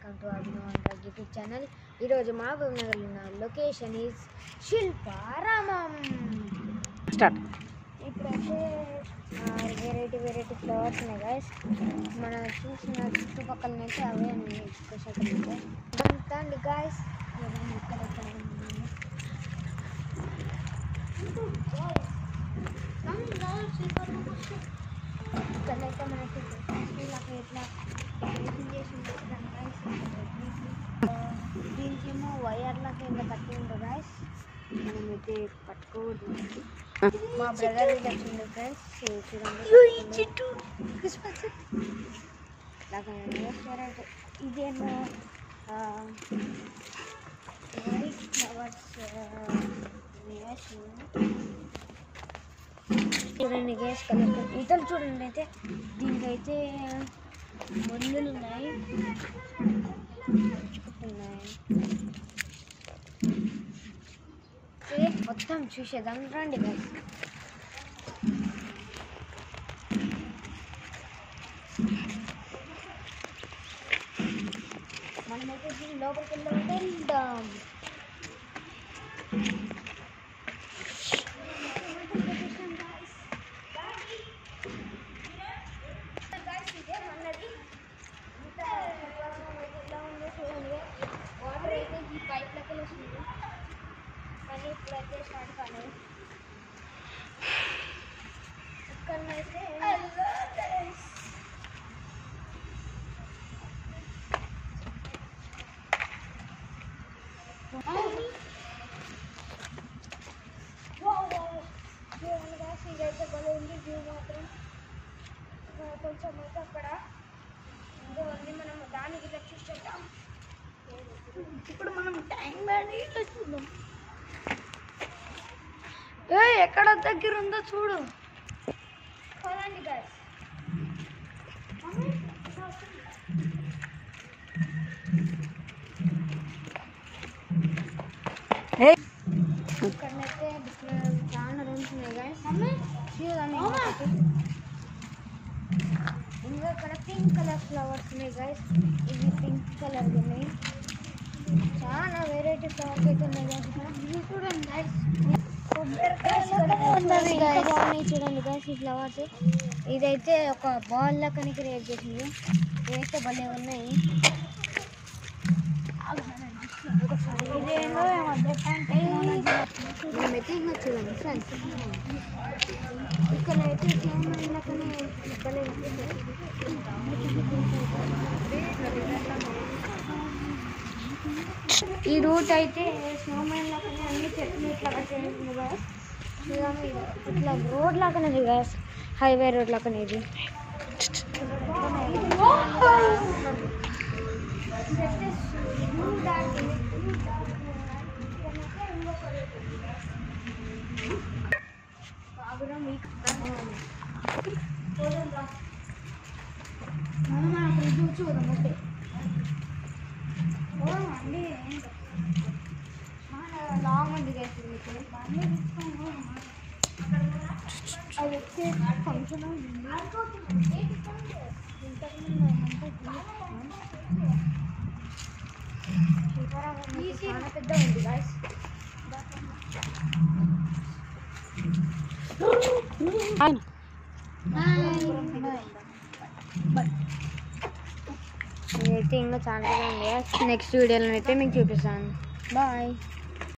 Welcome to Abhinav YouTube channel. ఈరోజు మహబూబ్ నగర్లో ఉన్న లొకేషన్ ఈజ్ శిల్పారామం. స్టార్ట్. ఇప్పుడైతే వెరైటీ ఫ్లవర్స్ ఉన్నాయి గైస్. మనం చూసిన చుట్టుపక్కలనైతే అవే ఉన్నాయి స్పెషల్ అండి గైస్. ఇక్కడైతే మనకి ఎట్లా డెకరేషన్ చేసి ఉంటుంది గైస్. దీనికేమో వైర్లకి ఇంకా కట్టి ఉంటుంది గైస్. మనమైతే పట్టుకోవద్దు. మా బ్రదర్ వచ్చింది ఫ్రెండ్స్, చూడండి ఇదేమో వైట్ ఫ్లవర్స్ చూడండి గైస్. కలర్ ఇతలు చూడండి. అయితే దీనికైతే మందులు ఉన్నాయి. మొత్తం చూసేద్దాం రండి గైస్. మనమైతే దీని లోపలికి వెళ్దాం. వాటర్ అయితే ఈ పైప్లకి వస్తుంది, కానీ ఇప్పుడైతే స్టార్ట్ కాలేదు. ఇక్కడనైతే ఇదైతే భలే ఉంది వ్యూ మాత్రం. కొంచెం అయితే అక్కడ ఇంకో ఉంది, మనం దానికి ఇట్లా చూసేద్దాం. ఇప్పుడు మనం ట్యాంక్ బండ్ ఇట్లా చూద్దాం. ఎక్కడ దగ్గర ఉందో చూడు. పదండి గైస్. ఇక్కడనైతే చాలా రూమ్స్ ఉన్నాయి గైస్. ఇంకా ఇక్కడ పింక్ కలర్ ఫ్లవర్స్ ఉన్నాయి గైస్. ఇవి పింక్ కలర్ ఉన్నాయి. చాలా వెరైటీ ఫ్లవర్స్ అయితే ఉన్నాయి గైస్. ఇవి చూడండి గైస్. బాగున్నాయి చూడండి గైస్ ఈ ఫ్లవర్స్. ఇదైతే ఒక బాల్ లెక్కని క్రియేట్ చేసింది. ఇవైతే భలే ఉన్నాయి. మేమైతే ఇంకా చూడండి ఫ్రెండ్స్, ఇక్కడైతే స్నోమ్యాన్ లెక్కనే భలే ఉంటుంది. ఈ రూట్ అయితే స్నోమ్యాన్ లాగానే అన్ని చెట్లు ఇట్లా కట్టేసింది గాయస్. ఇట్లా రోడ్ లాగానే గాయస్, హైవే రోడ్ లాగానే ఇది. చూద్దాం అండి. లాంగ్ ఉంది అది వచ్చే ఫంక్షన్ చాలా పెద్ద ఉంది గాయస్. ఇదైతే ఇంకా చాలా ఉంది. నెక్స్ట్ వీడియోలో అయితే మీకు చూపిస్తాను. బాయ్.